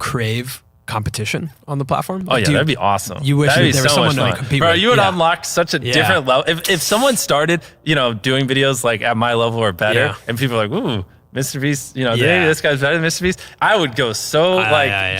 crave competition on the platform? Oh yeah, that'd be awesome. You wish that'd there was someone to compete Bro, with. you would unlock such a different level. If someone started, doing videos like at my level or better, and people are like, ooh, MrBeast, maybe this guy's better than MrBeast, I would go so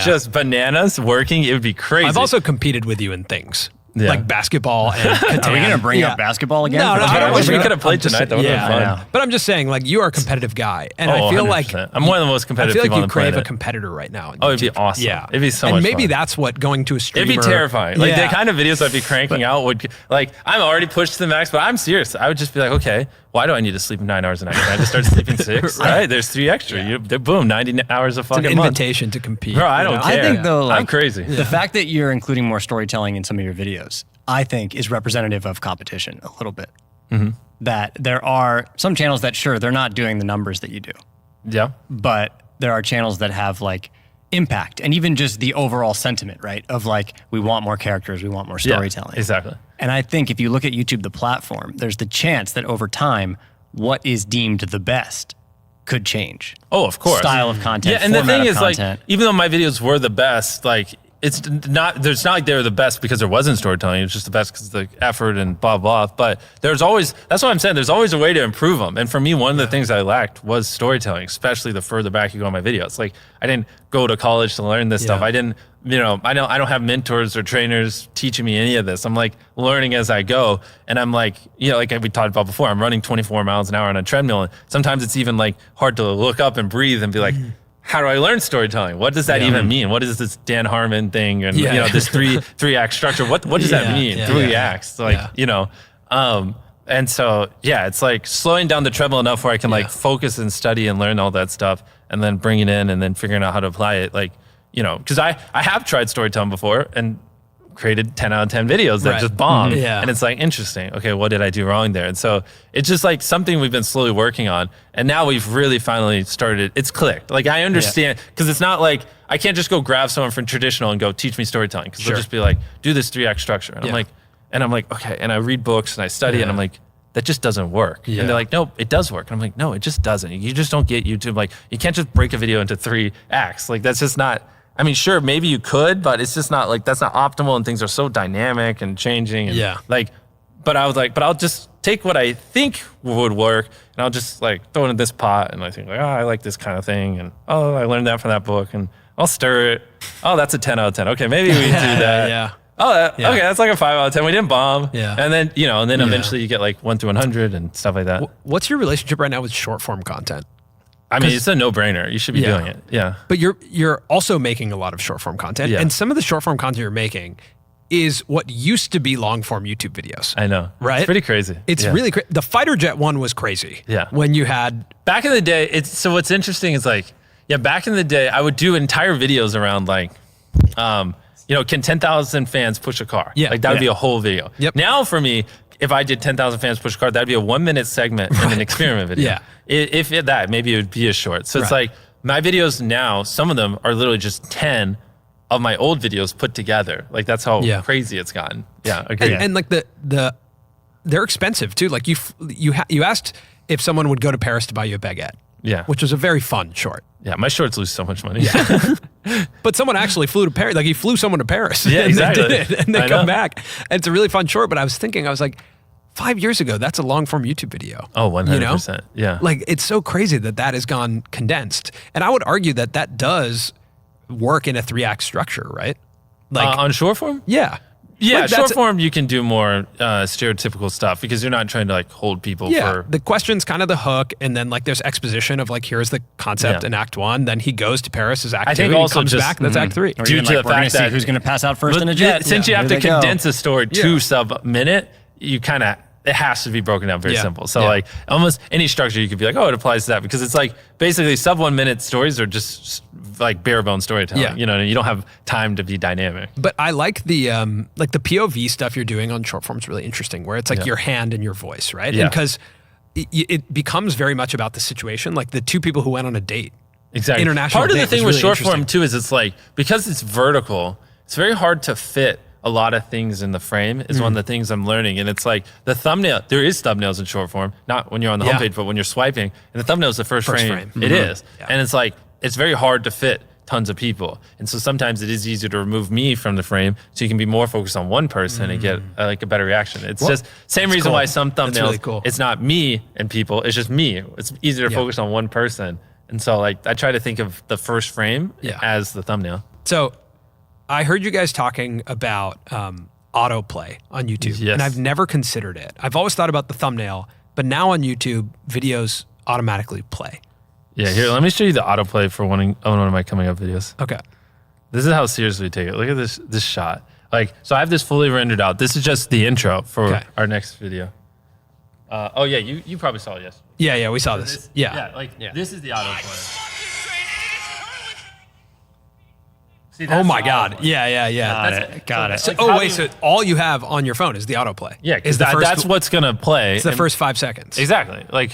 just bananas working. It would be crazy. I've also competed with you in things. Like basketball and Catan. Are we going to bring up basketball again? No, I wish we could have played tonight. That would have been fun. But I'm just saying, like, you are a competitive guy. And I feel 100%. like I'm one of the most competitive people on the planet. I feel like you crave a competitor right now. Oh, it'd be awesome. Yeah. It'd be so much And maybe fun. that's what going to a streamer... It'd be terrifying. Like, the kind of videos I'd be cranking out would... Like, I'm already pushed to the max, but I'm serious. I would just be like, okay, why do I need to sleep 9 hours a night? Can I just start sleeping 6? Right? There's 3 extra. Boom, 90 hours a fucking month. It's an invitation to compete. Bro, I don't care. I think, though, like, I'm crazy. The fact that you're including more storytelling in some of your videos, I think, is representative of competition a little bit. That there are some channels that, sure, they're not doing the numbers that you do. Yeah. But there are channels that have, like, impact and even just the overall sentiment, right? Of, like, we want more characters, we want more storytelling. Yeah, exactly. And I think if you look at YouTube, the platform, there's the chance that over time, what is deemed the best could change. Oh, of course. Style of content, yeah, and the thing is, content. like, even though my videos were the best, like, it's not like they were the best because there wasn't storytelling. It was just the best because of the effort and blah, blah. But there's always, that's what I'm saying, there's always a way to improve them. And for me, one of the things I lacked was storytelling, especially the further back you go in my videos. Like, I didn't go to college to learn this stuff. I didn't, I don't have mentors or trainers teaching me any of this. I'm like learning as I go. And I'm like, like we talked about before, I'm running 24 miles an hour on a treadmill. And sometimes it's even like hard to look up and breathe and be like, how do I learn storytelling? What does that even mean? What is this Dan Harmon thing? And this three act structure? What does that mean? 3 acts, like and so it's like slowing down the treadmill enough where I can like focus and study and learn all that stuff, and then bring it in and then figuring out how to apply it. Like because I have tried storytelling before and created 10 out of 10 videos that just bombed. And it's like, interesting. Okay, what did I do wrong there? And so it's just like something we've been slowly working on. And now we've really finally started, it's clicked. Like I understand, because it's not like, I can't just go grab someone from traditional and go teach me storytelling. Because they'll just be like, do this 3-act structure. And I'm like, okay. And I read books and I study and I'm like, that just doesn't work. And they're like, no, it does work. And I'm like, no, it just doesn't. You just don't get YouTube. Like you can't just break a video into 3 acts. Like that's just not, I mean, sure, maybe you could, but it's just not like, that's not optimal, and things are so dynamic and changing. And like, but I was like, but I'll just take what I think would work and I'll just like throw it in this pot. And I think like, I like this kind of thing. And I learned that from that book, and I'll stir it. Oh, that's a 10 out of 10. Okay, maybe we do that. Okay, that's like a 5 out of 10. We didn't bomb. And then, and then eventually you get like 1 through 100 and stuff like that. What's your relationship right now with short form content? I mean, it's a no-brainer. You should be doing it. Yeah. But you're also making a lot of short form content. And some of the short form content you're making is what used to be long form YouTube videos. I know. Right? It's pretty crazy. It's really crazy. The fighter jet one was crazy. Yeah. When you had... Back in the day, so what's interesting is like, back in the day, I would do entire videos around like, can 10,000 fans push a car? Like that would be a whole video. Now for me, if I did 10,000 fans push a car, that'd be a 1-minute segment in an experiment video. If that, maybe it would be as short. So it's like my videos now, some of them are literally just 10 of my old videos put together. Like that's how crazy it's gotten. Yeah, agreed. And like they're expensive too. Like you asked if someone would go to Paris to buy you a baguette. Which was a very fun short. Yeah, my shorts lose so much money. But someone actually flew to Paris. Like he flew someone to Paris. Yeah, exactly. And they did it, and they come back. And it's a really fun short. But I was thinking, I was like, 5 years ago, that's a long form YouTube video. Oh, 100%. Yeah. Like it's so crazy that has gone condensed. And I would argue that does work in a 3-act structure, right? Like on short form? Yeah. Yeah, like short form, you can do more stereotypical stuff because you're not trying to like hold people for... the question's kind of the hook, and then like there's exposition of like, here's the concept in Act 1, then he goes to Paris as Act 2, and he comes back, that's Act 3. Due to the fact that who's going to pass out first in a jet. Since you have to condense a story to sub-minute, you kind of... It has to be broken down very simple. So like almost any structure you could be like, oh, it applies to that, because it's like basically sub 1 minute stories are just like bare bone storytelling. You don't have time to be dynamic. But I like the POV stuff you're doing on short form is really interesting, where it's like your hand and your voice, right? And because it becomes very much about the situation, like the 2 people who went on a date. Exactly. International Part of the thing with really short form too is it's like, because it's vertical, it's very hard to fit a lot of things in the frame is one of the things I'm learning. And it's like the thumbnail, there is thumbnails in short form, not when you're on the homepage, but when you're swiping, and the thumbnail is the first frame. It is. And it's like, it's very hard to fit tons of people. And so sometimes it is easier to remove me from the frame so you can be more focused on one person and get like a better reaction. It's just same reason why some thumbnails, really cool. It's not me and people, it's just me. It's easier to focus on one person. And so like I try to think of the first frame as the thumbnail. So I heard you guys talking about autoplay on YouTube, and I've never considered it. I've always thought about the thumbnail, but now on YouTube, videos automatically play. Yeah, here, let me show you the autoplay for one of my coming up videos. Okay. This is how seriously we take it. Look at this shot. Like, so I have this fully rendered out. This is just the intro for our next video. Oh yeah, you probably saw it, yes. Yeah, we saw this. This is the autoplay. See, oh my God. Yeah. Got it. So, so all you have on your phone is the autoplay. Yeah, because that's what's going to play. It's the first 5 seconds. Exactly. Like,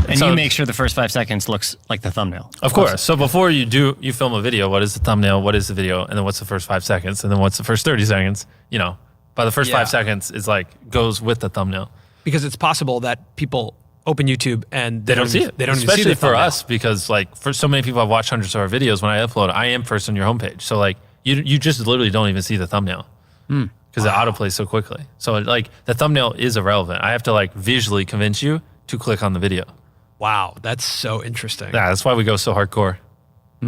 and so you make sure the first 5 seconds looks like the thumbnail. Of course. So before you film a video, what is the thumbnail? What is the video? And then what's the first 5 seconds? And then what's the first 30 seconds? You know, by the first 5 seconds is like goes with the thumbnail. Because it's possible that people open YouTube and they don't see it. They don't Especially even see the for us, because like for so many people I've watched hundreds of our videos, when I upload, I am first on your homepage. So like you just literally don't even see the thumbnail because it autoplays so quickly. So like the thumbnail is irrelevant. I have to like visually convince you to click on the video. Wow, that's so interesting. Yeah, that's why we go so hardcore.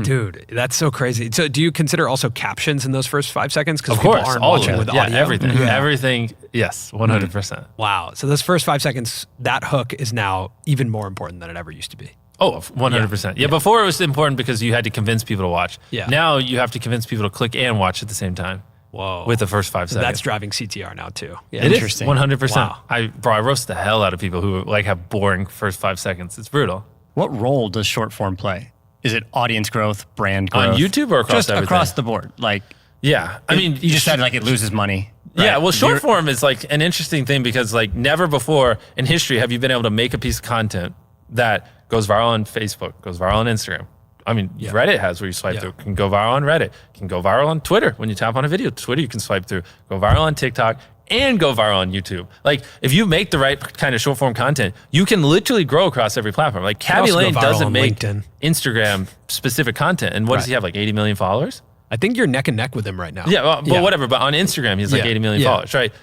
Dude, that's so crazy. So do you consider also captions in those first 5 seconds? Because people aren't watching with audio. Everything. Everything, yes, 100%. Wow. So those first 5 seconds, that hook is now even more important than it ever used to be. Oh, 100%. Yeah, before it was important because you had to convince people to watch. Yeah. Now you have to convince people to click and watch at the same time. Whoa. With the first 5 seconds. That's driving CTR now too. Yeah. It is 100%. Wow. I roast the hell out of people who like have boring first 5 seconds. It's brutal. What role does short form play? Is it audience growth, brand growth? On YouTube or across just everything? Across the board? Like, yeah, I mean, you just said like it loses money. Right? Yeah, well, short form is like an interesting thing because like never before in history have you been able to make a piece of content that goes viral on Facebook, goes viral on Instagram. I mean, Reddit has where you swipe through, can go viral on Reddit, can go viral on Twitter. When you tap on a video, Twitter you can swipe through, go viral on TikTok, and go viral on YouTube. Like, if you make the right kind of short form content, you can literally grow across every platform. Like, Cabby Lane doesn't make Instagram specific content. And what does he have, like 80 million followers? I think you're neck and neck with him right now. Yeah, well, but whatever. But on Instagram, he's like 80 million followers, right?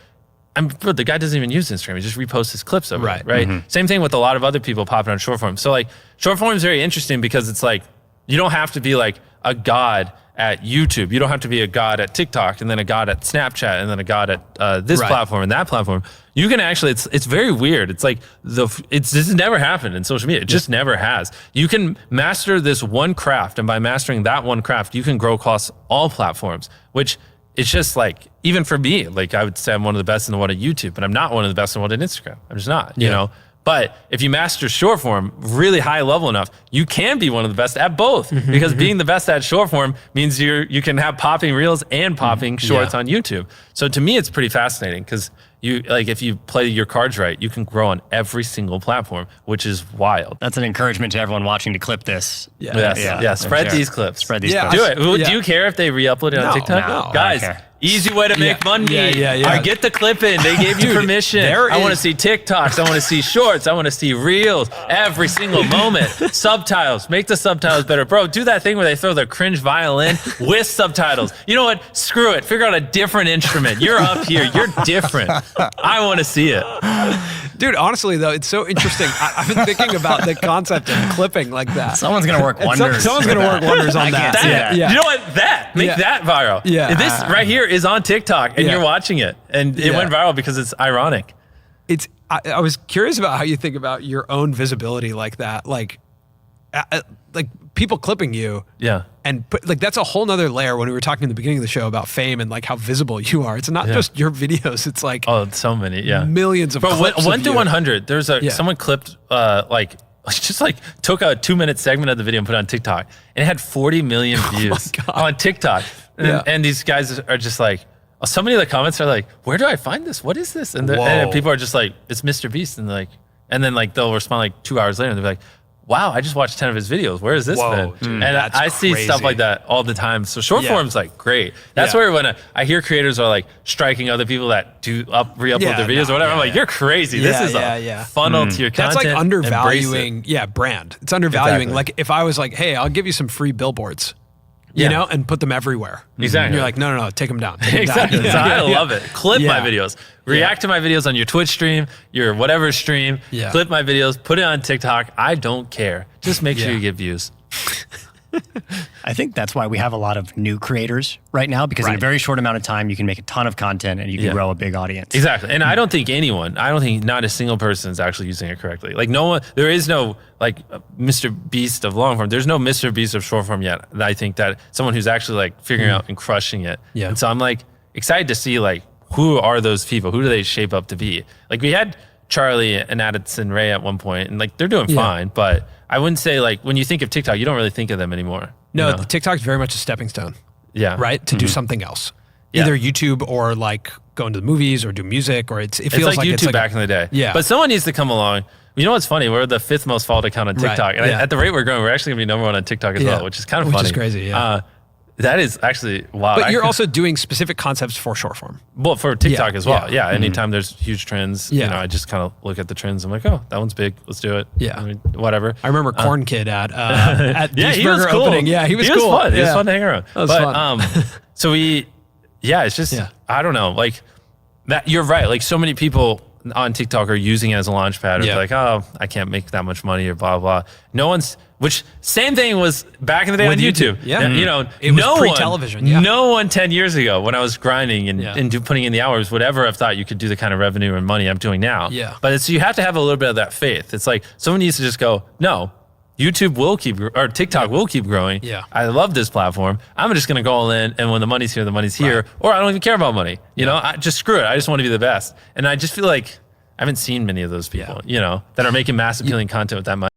Bro, the guy doesn't even use Instagram. He just reposts his clips over it, right? Same thing with a lot of other people popping on short form. So, like, short form is very interesting because it's like, you don't have to be like a god at YouTube. You don't have to be a god at TikTok and then a god at Snapchat and then a god at this platform and that platform. You can actually, it's very weird. It's like, this has never happened in social media. It just never has. You can master this one craft, and by mastering that one craft, you can grow across all platforms, which it's just like, even for me, like I would say I'm one of the best in the world at YouTube, but I'm not one of the best in the world at Instagram. I'm just not, you know? But if you master short form really high level enough, you can be one of the best at both because being the best at short form means you can have popping reels and popping shorts on YouTube. So to me, it's pretty fascinating because if you play your cards right, you can grow on every single platform, which is wild. That's an encouragement to everyone watching to clip this. Spread these clips. Spread these clips. Do it. Do you care if they re-upload it on TikTok? No, guys. Easy way to make money. I get the clip in. They gave you permission. I want to see TikToks. I want to see shorts. I want to see reels every single moment. Subtitles. Make the subtitles better. Bro, do that thing where they throw the cringe violin with subtitles. You know what? Screw it. Figure out a different instrument. You're up here. You're different. I want to see it. Dude, honestly, though, it's so interesting. I've been thinking about the concept of clipping like that. Someone's going to work wonders. Someone's going to work wonders on that. You know what? Make that viral. Yeah. This right here is on TikTok, and you're watching it. And it went viral because it's ironic. I was curious about how you think about your own visibility like that. Like people clipping you. Yeah. And that's a whole nother layer when we were talking in the beginning of the show about fame and like how visible you are. It's not just your videos. It's like so many, millions of clips. 1 to 100. There's someone clipped took a 2-minute segment of the video and put it on TikTok, and it had 40 million views on TikTok. And these guys are just like, so many of the comments are like, "Where do I find this? What is this?" And people are just like, "It's MrBeast," and then they'll respond like 2 hours later, and they're like, wow, I just watched 10 of his videos. Where has this been? Dude, and I see stuff like that all the time. So short form's like great. That's where when I hear creators are like striking other people that do re-upload their videos or whatever, I'm like, you're crazy. This is a funnel to your content. That's like undervaluing, brand. It's undervaluing. Exactly. Like if I was like, hey, I'll give you some free billboards. you know, and put them everywhere. Exactly. And you're like, no, take them down. Take 'em Exactly. down. So I love it. Clip my Yeah. videos. React to my videos on your Twitch stream, your whatever stream. Yeah. Clip my videos. Put it on TikTok. I don't care. Just make sure you get views. I think that's why we have a lot of new creators right now, because in a very short amount of time, you can make a ton of content and you can grow a big audience. Exactly. And I don't think not a single person is actually using it correctly. Like no one, there is no like MrBeast of long form. There's no MrBeast of short form yet. I think that someone who's actually like figuring out and crushing it. Yeah. And so I'm like excited to see like, who are those people? Who do they shape up to be? Like we had Charlie and Addison Ray at one point, and like they're doing fine, but I wouldn't say like when you think of TikTok, you don't really think of them anymore. No, you know? TikTok is very much a stepping stone. Yeah. Right? To do something else. Yeah. Either YouTube or like go into the movies or do music, or it feels it's like YouTube it's like back in the day. Yeah. But someone needs to come along. You know what's funny? We're the 5th most followed account on TikTok. And at the rate we're going, we're actually gonna be number 1 on TikTok as well, which is kind of funny. Which is crazy, yeah. That is actually wow. But you're also doing specific concepts for short form. Well, for TikTok as well. Yeah. Mm-hmm. Anytime there's huge trends, you know, I just kind of look at the trends. I'm like, oh, that one's big. Let's do it. Yeah. I mean, whatever. I remember Corn Kid at Yeah, he was Burger cool. opening. Yeah, he was cool. Fun. Yeah. It was fun to hang around. That was fun. So it's just, I don't know, like that. You're right. Like so many people on TikTok are using it as a launch pad. It's like, oh, I can't make that much money or blah, blah. Which same thing was back in the day With on YouTube. Yeah. You know, it was pre-television. Yeah. No one 10 years ago when I was grinding and putting in the hours would ever have thought you could do the kind of revenue and money I'm doing now. Yeah. But you have to have a little bit of that faith. It's like someone needs to just go, no, YouTube will keep, or TikTok will keep growing. Yeah. I love this platform. I'm just going to go all in. And when the money's here, the money's here. Or I don't even care about money. You know, I just screw it. I just want to be the best. And I just feel like I haven't seen many of those people, you know, that are making mass appealing content with that money.